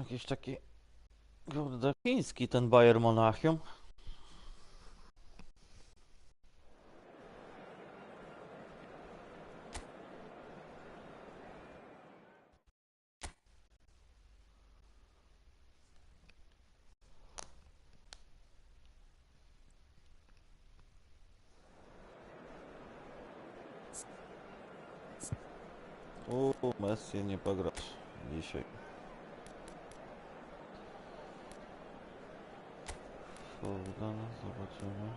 Jakiś taki, kurde, chiński ten Bayern Monachium. Messi nie pograsz dzisiaj. Foden, zobaczymy.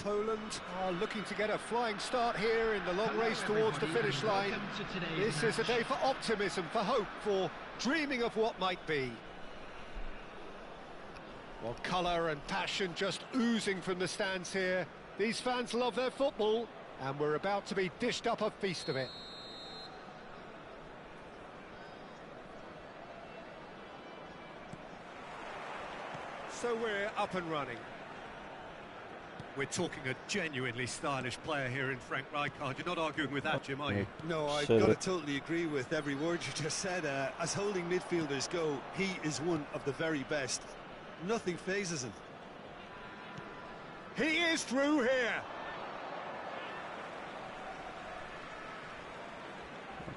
Poland are looking to get a flying start here in the long race towards the finish line. This is a day for optimism, for hope, for dreaming of what might be. Well, colour and passion just oozing from the stands here. These fans love their football, and we're about to be dished up a feast of it. So we're up and running. We're talking a genuinely stylish player here in Frank Rijkaard. You're not arguing with that, Jim, are you? No, I've got to totally agree with every word you just said. As holding midfielders go, he is one of the very best. Nothing phases him. He is through here.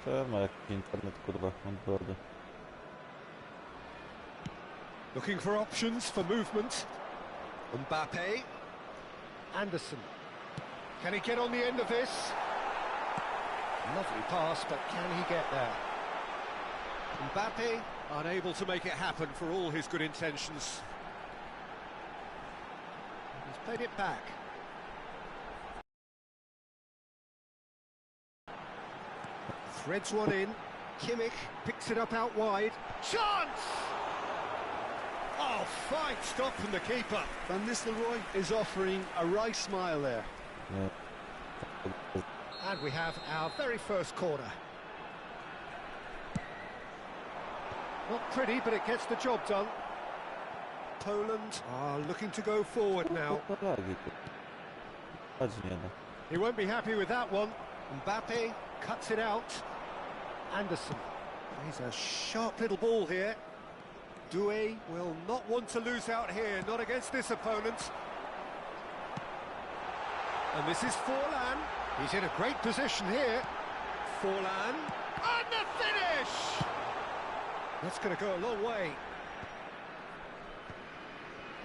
Internet, kurwa, naprawdę. Looking for options for movement. Mbappe. Anderson. Can he get on the end of this? Lovely pass, but can he get there? Mbappe unable to make it happen for all his good intentions. He's played it back. Threads one in. Kimmich picks it up out wide. Chance! Oh, fine stop from the keeper. Van Nistelrooy is offering a right smile there. And we have our very first corner. Not pretty, but it gets the job done. Poland are looking to go forward now. He won't be happy with that one. Mbappe cuts it out. Anderson. He's a sharp little ball here. Nowy will not want to lose out here, not against this opponent. And this is Forlan. He's in a great position here. Forlan. And the finish! That's going to go a long way.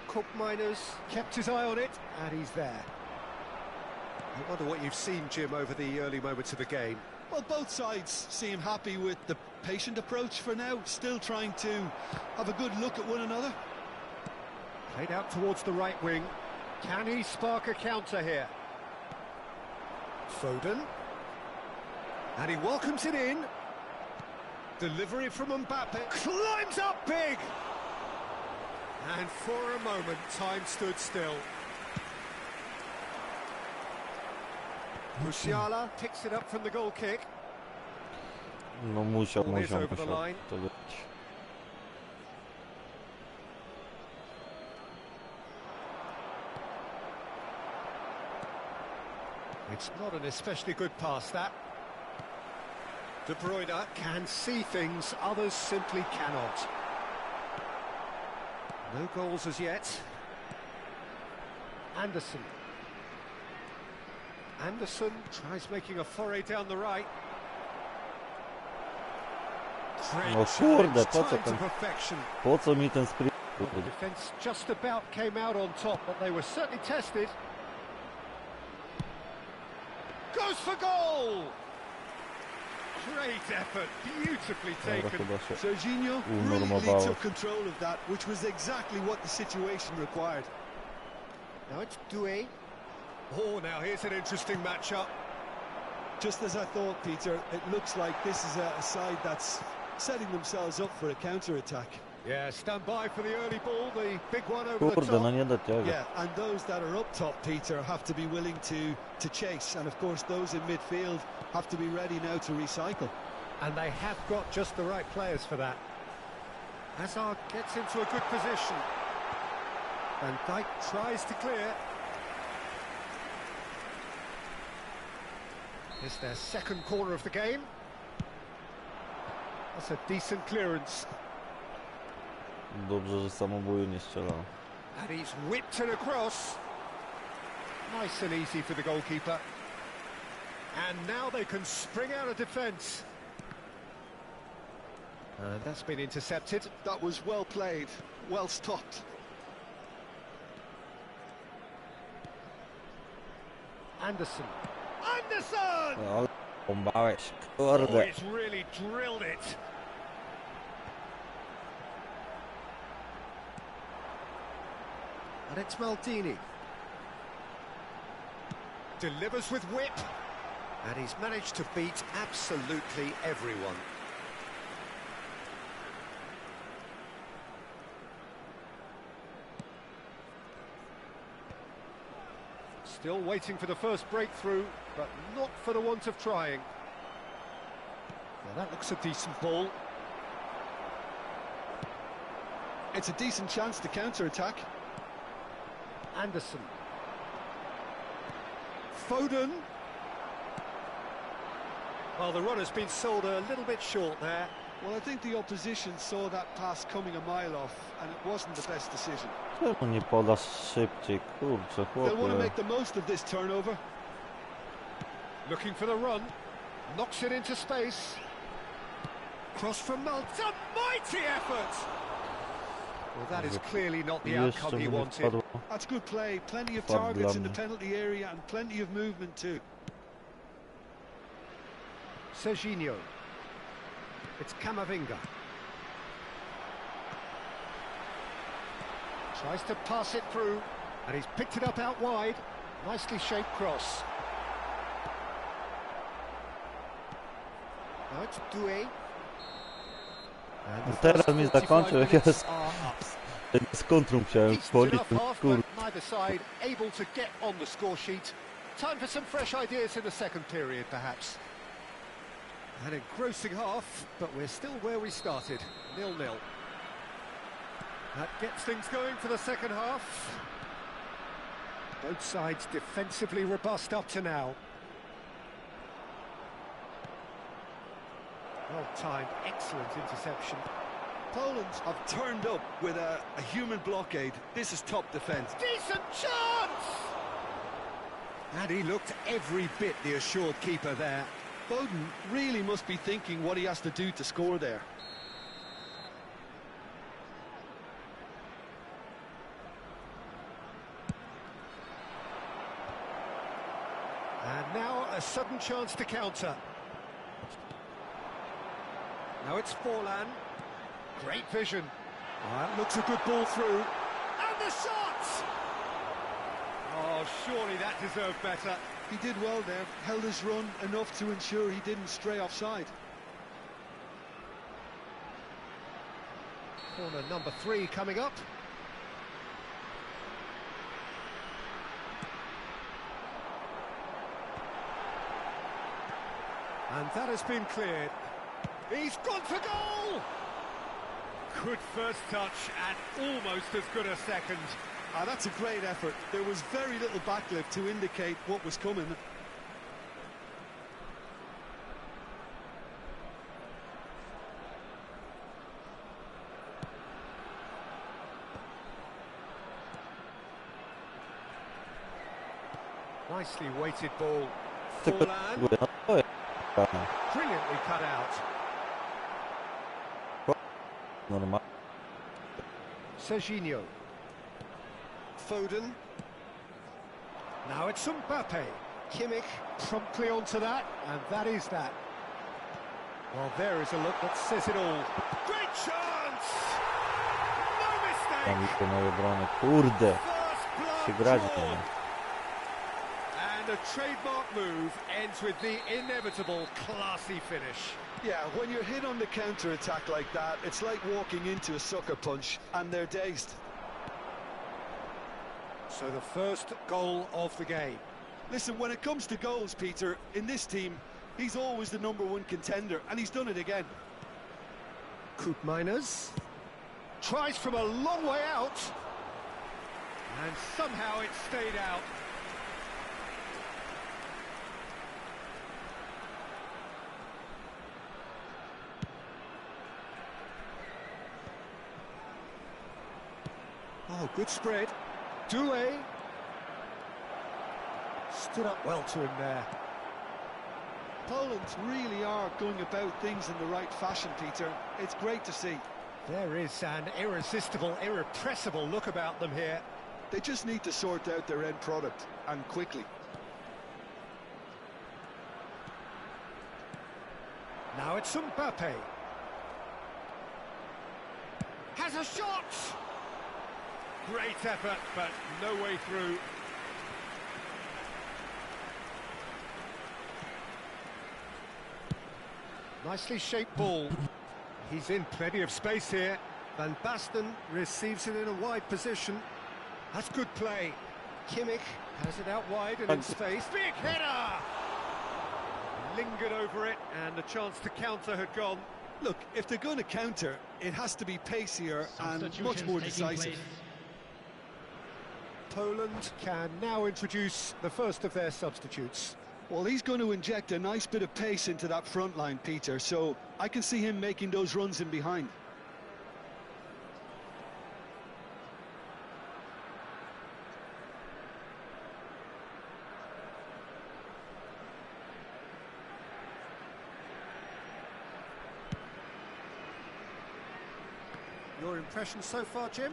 Cook Miners kept his eye on it, and he's there. I wonder what you've seen, Jim, over the early moments of the game. Well, both sides seem happy with the patient approach for now, still trying to have a good look at one another. Played out towards the right wing. Can he spark a counter here? Foden. And he welcomes it in. Delivery from Mbappe. Climbs up big! And for a moment, time stood still. Musiala picks it up from the goal kick. No musiał over the line. to być. It's not an especially good pass, that. De Bruyne can see things others simply cannot. No goals as yet. Anderson. Anderson tries making a foray down the right. No kurde, po co mi ten sprint? The defence just about came out on top, but they were certainly tested. Goes for goal! Great effort, beautifully Dobra, taken. chyba się Serginho really unormowało. took control of that, which was exactly what the situation required. Now it's Doué. Oh, now here's an interesting matchup. Just as I thought, Peter, it looks like this is a side that's setting themselves up for a counter-attack. Yeah, stand by for the early ball, the big one over the Kurde, no top. nie do tego. Yeah, and those that are up top, Peter, have to be willing to chase. And of course, those in midfield have to be ready now to recycle. And they have got just the right players for that. Hazard gets into a good position. Van Dijk tries to clear. It's their second corner of the game. That's a decent clearance. Dobrze, że samobuju nie strzelał. And he's whipped it across. Nice and easy for the goalkeeper. And now they can spring out of defence. That's been intercepted. That was well played, well stopped. Anderson. Anderson! Ale bombałeś, Oh, kurde. he's really drilled it. And it's Maldini. Delivers with whip. And he's managed to beat absolutely everyone. Still waiting for the first breakthrough, but not for the want of trying. Now that looks a decent ball. It's a decent chance to counter-attack. Anderson. Foden. Well, the run has been sold a little bit short there. Well, I think the opposition saw that pass coming a mile off, and it wasn't the best decision. Czemu nie podasz szybciej? Kurczę, They'll want to chłopie. make the most of this turnover. Looking for the run. Knocks it into space. Cross from It's a mighty effort! Well, that is clearly not the outcome Jeszcze he mu nie wanted. wpadło. That's good play. Plenty of Wpadł targets dla in the mnie. penalty area and plenty of movement too. Serginho. It's Camavinga. Tries to pass it through, and he's picked it up out wide. Nicely shaped cross. Now it's Doué. And the Teraz first mi 45 zakończył, jak minutes jest are up. z kontrą chciałem Decent wchodzić. enough half, Kurde. but neither side able to get on the score sheet. Time for some fresh ideas in the second period, perhaps. An engrossing half, but we're still where we started, 0-0. That gets things going for the second half. Both sides defensively robust up to now. Well-timed, excellent interception. Poland have turned up with a human blockade. This is top defence. Decent chance! And he looked every bit the assured keeper there. Foden really must be thinking what he has to do to score there. And now a sudden chance to counter. Now it's Forlan. Great vision. That looks a good ball through. And the shot! Oh, surely that deserved better. He did well there, held his run enough to ensure he didn't stray offside. Corner number 3 coming up. And that has been cleared. He's gone for goal! Good first touch and almost as good a second. Ah, that's a great effort. There was very little backlift to indicate what was coming. Nicely weighted ball. Tylko Forlan, no to jest brilliantly cut out. normalnie. Serginho. Foden. Now it's Mbappe. Kimmich promptly onto that, and that is that. Well, there is a look that says it all. Great chance! No Tam mistake! isto moje brone. Kurde, First się blood grać drawn. nie. And a trademark move ends with the inevitable classy finish. Yeah, when you're hit on the counter-attack like that, it's like walking into a sucker punch, and they're dazed. So the first goal of the game. Listen, when it comes to goals, Peter, in this team, he's always the #1 contender, and he's done it again. Koopmeiners tries from a long way out, and somehow it stayed out. Oh, good spread. Doué stood up well to him there. Poland really are going about things in the right fashion, Peter. It's great to see. There is an irresistible, irrepressible look about them here. They just need to sort out their end product, and quickly. Now it's Mbappe. Has a shot! Great effort, but no way through. Nicely shaped ball. He's in plenty of space here. Van Basten receives it in a wide position. That's good play. Kimmich has it out wide and in space. Big header! Lingered over it, and the chance to counter had gone. Look, if they're going to counter, it has to be pacier and much more decisive. Poland can now introduce the first of their substitutes. Well, he's going to inject a nice bit of pace into that front line, Peter, so I can see him making those runs in behind. Your impression so far, Jim?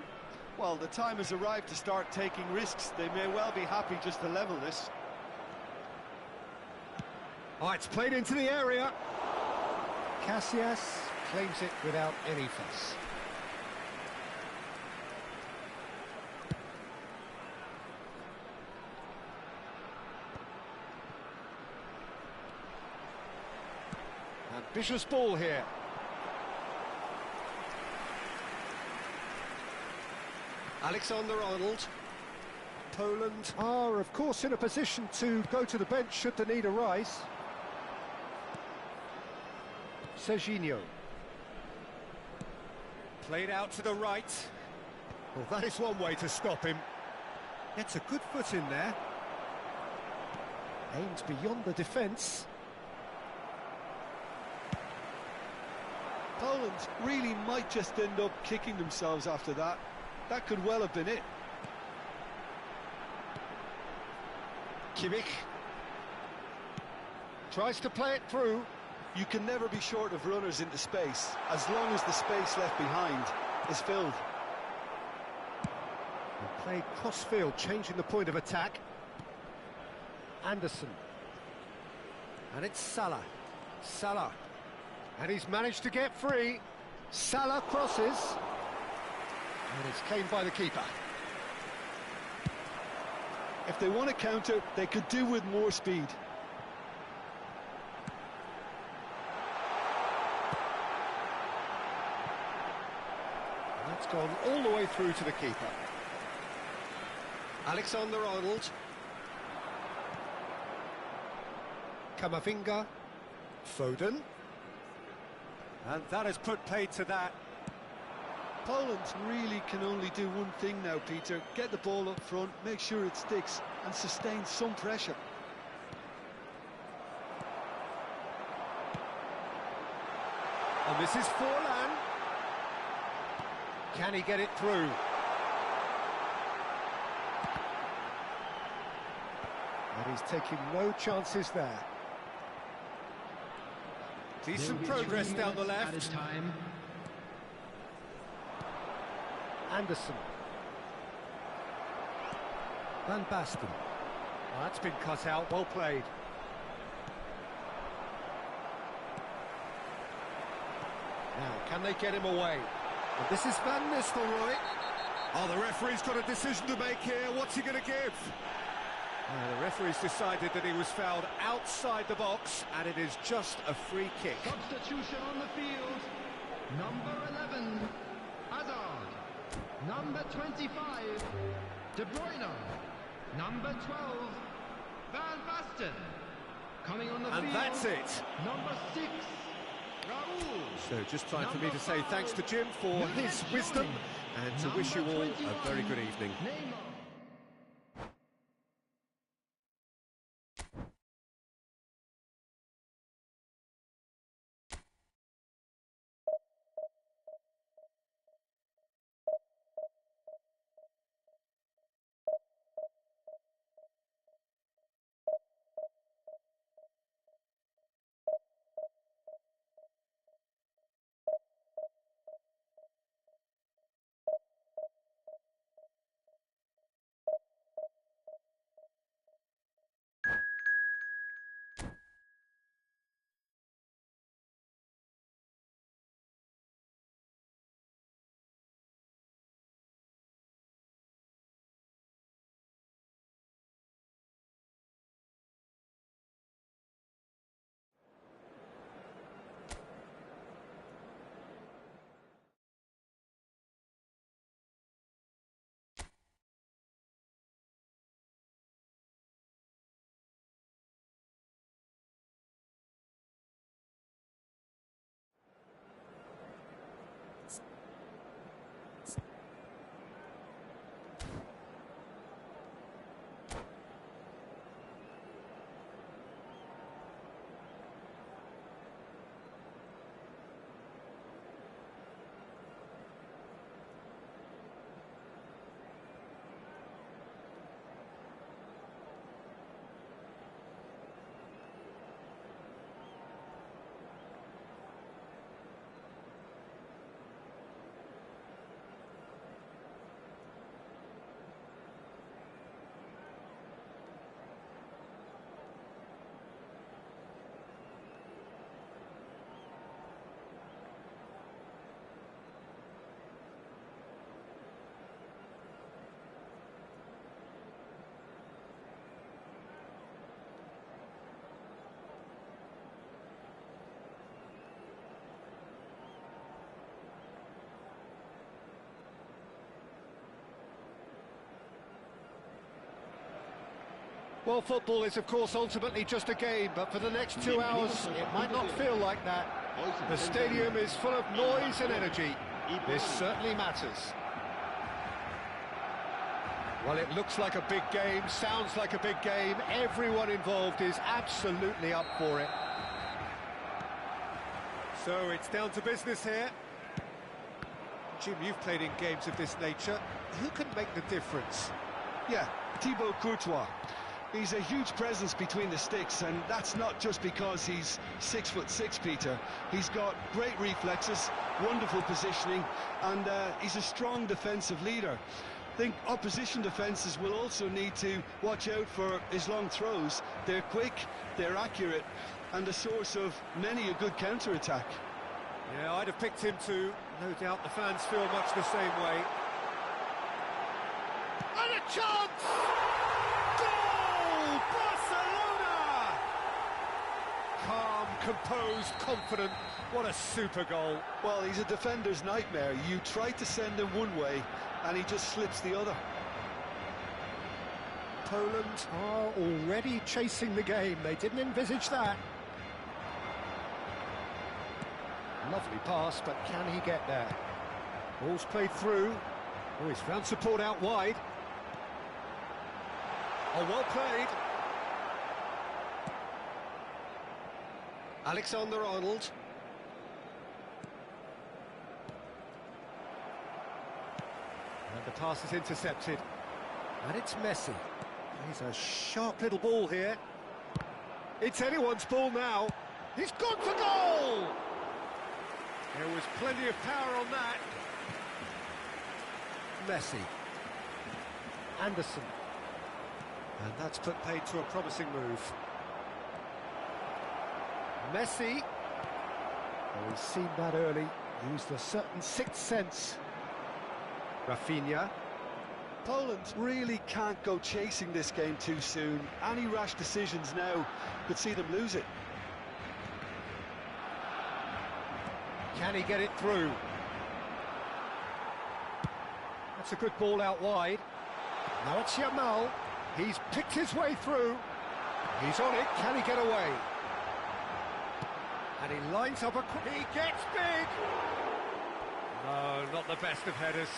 Well, the time has arrived to start taking risks. They may well be happy just to level this. Oh, it's played into the area. Casillas claims it without any fuss. Ambitious ball here. Alexander-Arnold. Poland are, of course, in a position to go to the bench should the need arise. Serginho. Played out to the right. Well, that is one way to stop him. Gets a good foot in there. Aims beyond the defence. Poland really might just end up kicking themselves after that. That could well have been it. Kimmich tries to play it through. You can never be short of runners into space, as long as the space left behind is filled. And played cross-field, changing the point of attack. Anderson. And it's Salah. Salah. And he's managed to get free. Salah crosses. And it's claimed by the keeper. If they want to counter, they could do with more speed. And that's gone all the way through to the keeper. Alexander-Arnold. Kamavinga. Foden. And that has put paid to that. Poland really can only do one thing now, Peter. Get the ball up front, make sure it sticks, and sustain some pressure. And this is Forlan. Can he get it through? And he's taking no chances there. Decent progress down the left. Anderson. Van Basten. Oh, that's been cut out, well played. Now, can they get him away? And this is Van Nistelrooy. Oh, the referee's got a decision to make here. What's he going to give? The referee's decided that he was fouled outside the box, and it is just a free kick. Substitution on the field. Number 11, Hazard. Number 25, De Bruyne. Number 12, Van Basten. Coming on the field. And that's it. Number 6, Raoul. So just time for me to say thanks to Jim for his wisdom and to wish you all a very good evening. Neymar. Well, football is, of course, ultimately just a game, but for the next 2 hours, it might not feel like that. The stadium is full of noise and energy. This certainly matters. Well, it looks like a big game, sounds like a big game. Everyone involved is absolutely up for it. So it's down to business here. Jim, you've played in games of this nature. Who can make the difference? Yeah, Thibaut Courtois. He's a huge presence between the sticks, and that's not just because he's 6'6", Peter. He's got great reflexes, wonderful positioning, and he's a strong defensive leader. I think opposition defences will also need to watch out for his long throws. They're quick, they're accurate, and a source of many a good counter-attack. Yeah, I'd have picked him too. No doubt the fans feel much the same way. And a chance! Goal! Barcelona! Calm, composed, confident. What a super goal. Well, he's a defender's nightmare. You try to send him one way, and he just slips the other. Poland are already chasing the game. They didn't envisage that. Lovely pass, but can he get there? Ball's played through. Oh, he's found support out wide. Oh, well played. Alexander-Arnold. And the pass is intercepted. And it's Messi. He's a sharp little ball here. It's anyone's ball now. He's gone for goal! There was plenty of power on that. Messi. Anderson. And that's put paid to a promising move. Messi. Oh, he's seen that early. Used a certain sixth sense. Rafinha. Poland really can't go chasing this game too soon. Any rash decisions now could see them lose it. Can he get it through? That's a good ball out wide. Now it's Yamal. He's picked his way through. He's on it. Can he get away? And he lines up a... He gets big! No, not the best of headers.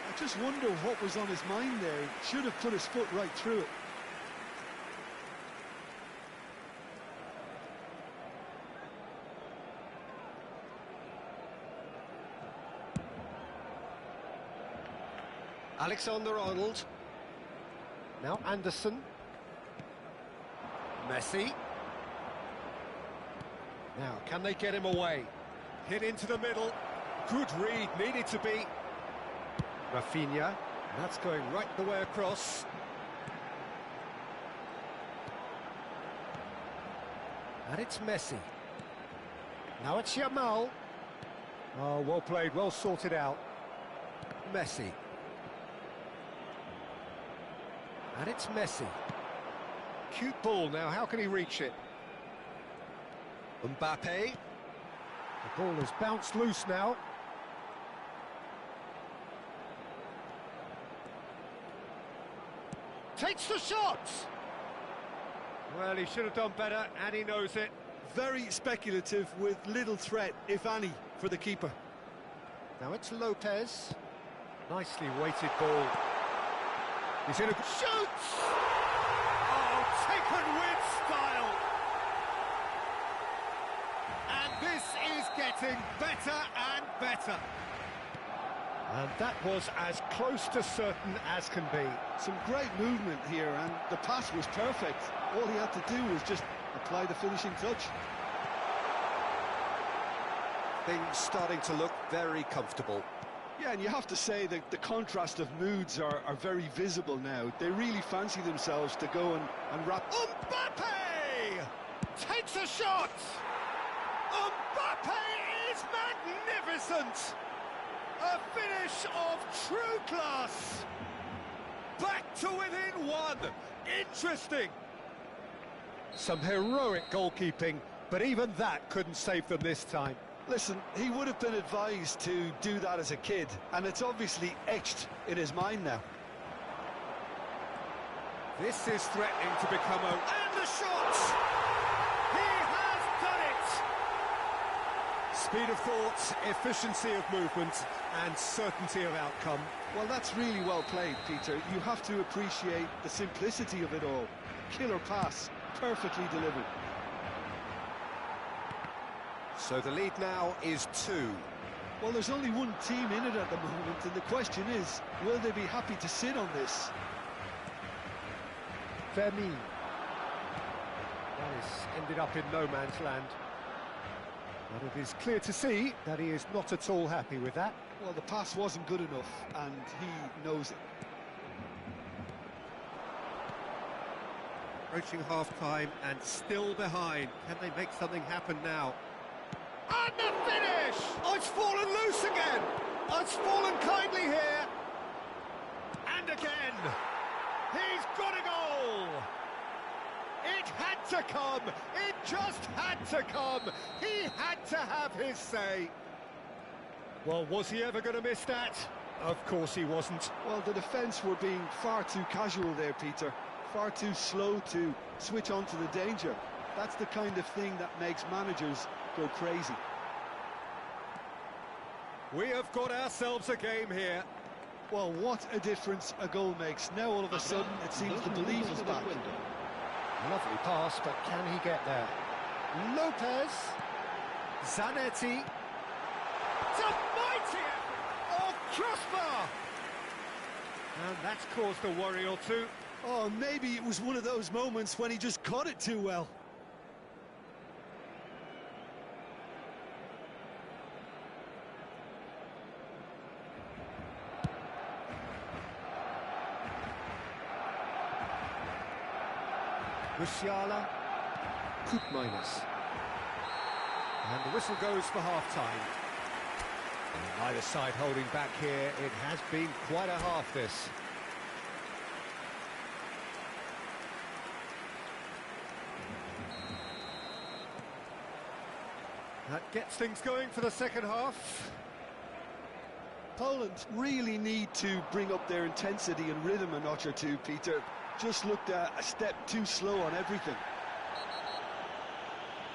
I just wonder what was on his mind there. Should have put his foot right through it. Alexander-Arnold. Now Anderson. Messi. Now, can they get him away? Hit into the middle. Good read, needed to be. Rafinha. That's going right the way across. And it's Messi. Now it's Yamal. Oh, well played, well sorted out. Messi. And it's Messi. Cute ball now, how can he reach it? Mbappe. The ball has bounced loose now. Takes the shot! Well, he should have done better, and he knows it. Very speculative with little threat, if any, for the keeper. Now it's Lopez. Nicely weighted ball. He's in a... Shoots! Oh, taken with style! And this is getting better and better. And that was as close to certain as can be. Some great movement here, and the pass was perfect. All he had to do was just apply the finishing touch. Things starting to look very comfortable. Yeah, and you have to say that the contrast of moods are very visible now. They really fancy themselves to go and wrap... Mbappe! Takes a shot! Mbappe is magnificent! A finish of true class! Back to within one! Interesting! Some heroic goalkeeping, but even that couldn't save them this time. Listen, he would have been advised to do that as a kid, and it's obviously etched in his mind now. This is threatening to become a... And the shot! He has done it! Speed of thought, efficiency of movement, and certainty of outcome. Well, that's really well played, Peter. You have to appreciate the simplicity of it all. Killer pass, perfectly delivered. So the lead now is 2. Well, there's only one team in it at the moment, and the question is, will they be happy to sit on this? Vermeer. That has ended up in no man's land. But it is clear to see that he is not at all happy with that. Well, the pass wasn't good enough, and he knows it. Approaching half-time and still behind. Can they make something happen now? And the finish! Oh, it's fallen loose again! Oh, it's fallen kindly here! And again! He's got a goal! It had to come! It just had to come! He had to have his say! Well, was he ever going to miss that? Of course he wasn't. Well, the defence were being far too casual there, Peter. Far too slow to switch on to the danger. That's the kind of thing that makes managers go crazy. We have got ourselves a game here. Well, what a difference a goal makes. Now all of a sudden it seems the belief is back. Lovely pass, but can he get there? Lopez. Zanetti. It's a mighty effort. Oh, crossbar! And that's caused a worry or two. Oh, maybe it was one of those moments when he just caught it too well. Musiala, Koopmeiners. And the whistle goes for half-time. And neither side holding back here. It has been quite a half, this. That gets things going for the second half. Poland really need to bring up their intensity and rhythm a notch or two, Peter. Just looked a step too slow on everything.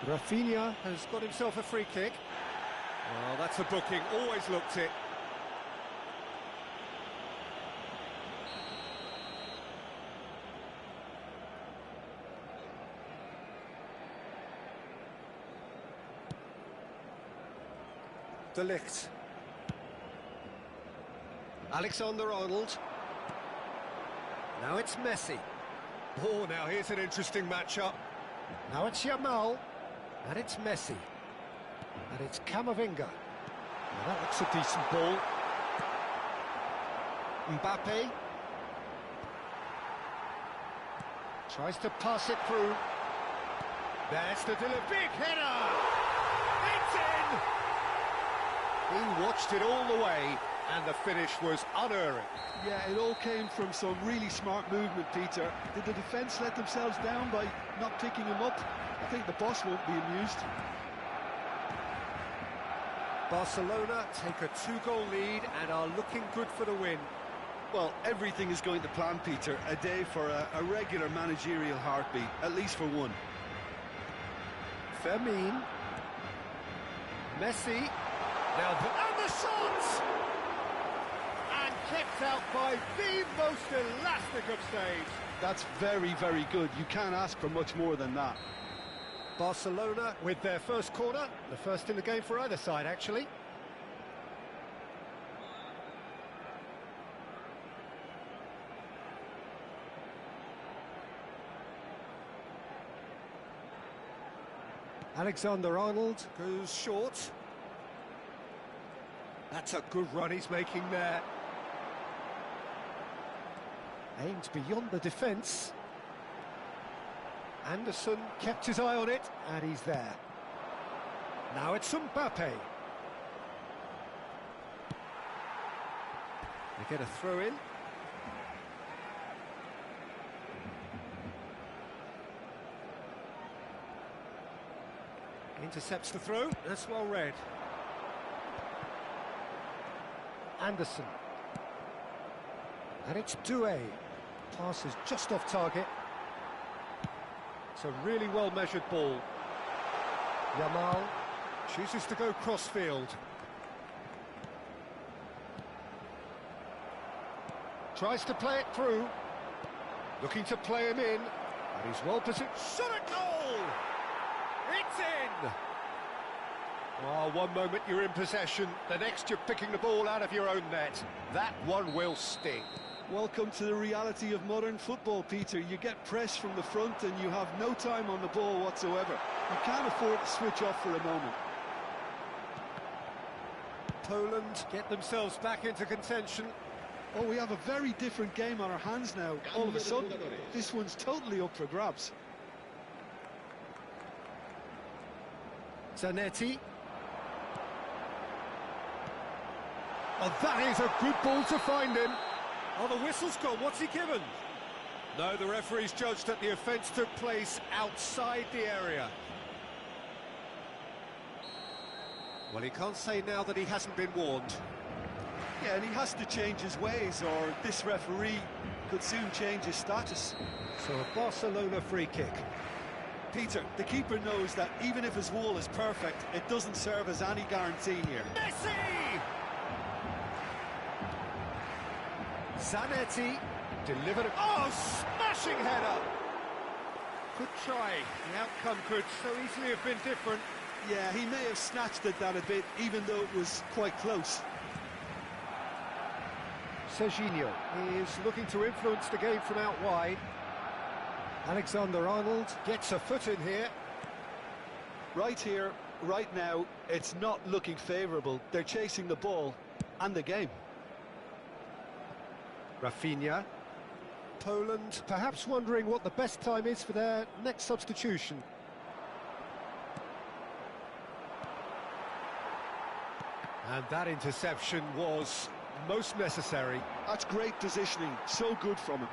Rafinha has got himself a free kick. Well, that's a booking, always looked it. De Ligt. Alexander-Arnold. Now it's Messi. Oh, now here's an interesting matchup. Now it's Yamal. And it's Messi. And it's Camavinga. Well, that looks a decent ball. Mbappe. Tries to pass it through. There's the big header! It's in! He watched it all the way, and the finish was unerring. Yeah, it all came from some really smart movement, Peter. Did the defence let themselves down by not picking him up? I think the boss won't be amused. Barcelona take a 2-goal lead and are looking good for the win. Well, everything is going to plan, Peter. A day for a regular managerial heartbeat, at least for one. Fermin. Messi. Now, and the shot! And kept out by the most elastic of saves. That's very, very good. You can't ask for much more than that. Barcelona with their first corner, the first in the game for either side, actually. Alexander-Arnold goes short. That's a good run he's making there. Aimed beyond the defence. Anderson kept his eye on it, and he's there. Now it's Mbappe. They get a throw in. Intercepts the throw. That's well read. Anderson. And it's Doué. Pass is just off target. It's a really well-measured ball. Yamal chooses to go cross-field. Tries to play it through. Looking to play him in. And he's well-positioned. Shot at goal! It's in! Oh, one moment you're in possession, the next you're picking the ball out of your own net. That one will sting. Welcome to the reality of modern football, Peter. You get pressed from the front and you have no time on the ball whatsoever. You can't afford to switch off for a moment. Poland get themselves back into contention. Oh, we have a very different game on our hands now. All of a sudden, this one's totally up for grabs. Zanetti. Oh, that is a good ball to find him. Oh, the whistle's gone. What's he given? No, the referee's judged that the offence took place outside the area. Well, he can't say now that he hasn't been warned. Yeah, and he has to change his ways, or this referee could soon change his status. So a Barcelona free kick. Peter, the keeper knows that even if his wall is perfect, it doesn't serve as any guarantee here. Messi! Zanetti delivered. Oh, smashing header! Good try. The outcome could so easily have been different. Yeah, he may have snatched at that a bit, even though it was quite close. Serginho is looking to influence the game from out wide. Alexander-Arnold gets a foot in here. Right here, right now, it's not looking favourable. They're chasing the ball and the game. Rafinha. Poland perhaps wondering what the best time is for their next substitution. And that interception was most necessary. That's great positioning, so good from him.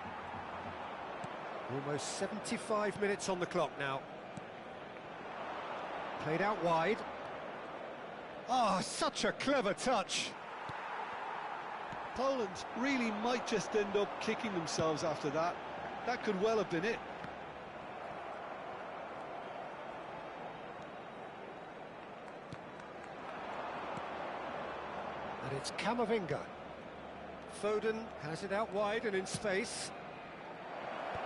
Almost 75 minutes on the clock now. Played out wide. Oh, such a clever touch. Poland really might just end up kicking themselves after that. That could well have been it. And it's Camavinga. Foden has it out wide and in space.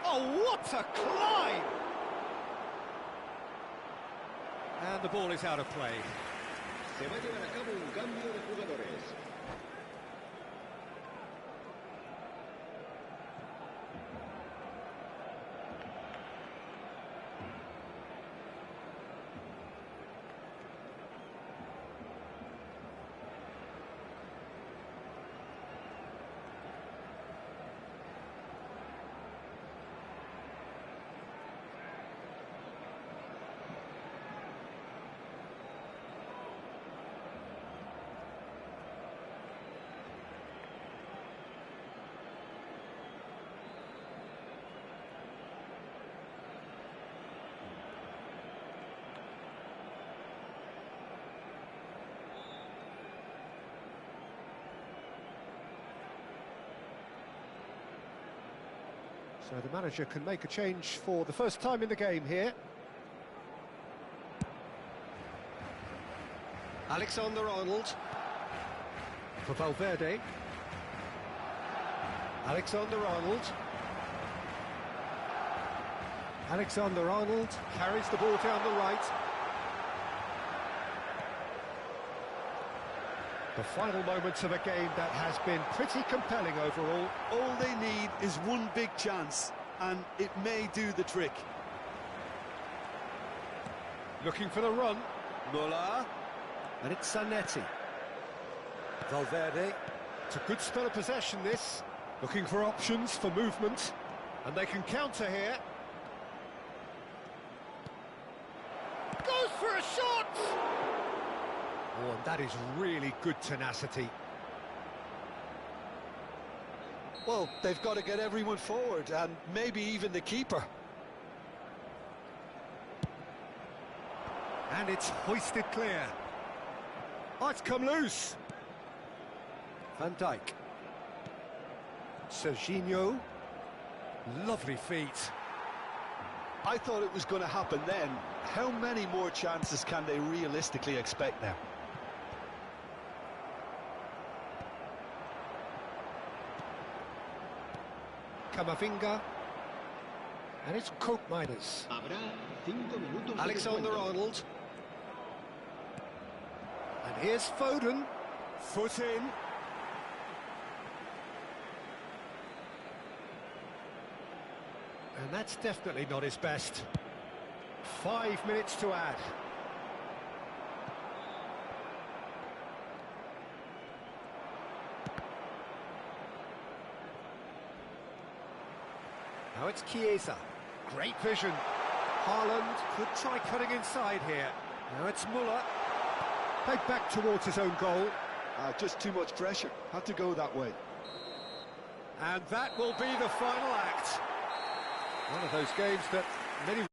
Oh, what a climb! And the ball is out of play. Se va a llevar a cabo un cambio de jugadores. So the manager can make a change for the first time in the game here. Alexander-Arnold for Valverde. Alexander-Arnold. Alexander-Arnold carries the ball down the right. The final moments of a game that has been pretty compelling overall. All they need is one big chance, and it may do the trick. Looking for the run. Muller. And it's Zanetti. Valverde. It's a good spell of possession, this. Looking for options for movement. And they can counter here. Goes for a shot! Oh, and that is really good tenacity. Well, they've got to get everyone forward, and maybe even the keeper. And it's hoisted clear. Oh, it's come loose. Van Dijk. Serginho. Lovely feet. I thought it was going to happen then. How many more chances can they realistically expect now? Camavinga. And it's Cope Miners. Habrá 5 minutos de Alexander-Arnold. And here's Foden. Foot in. And that's definitely not his best. 5 minutes to add. Now it's Chiesa. Great vision. Haaland could try cutting inside here. Now it's Muller. Played back towards his own goal. Just too much pressure. Had to go that way. And that will be the final act. One of those games that many...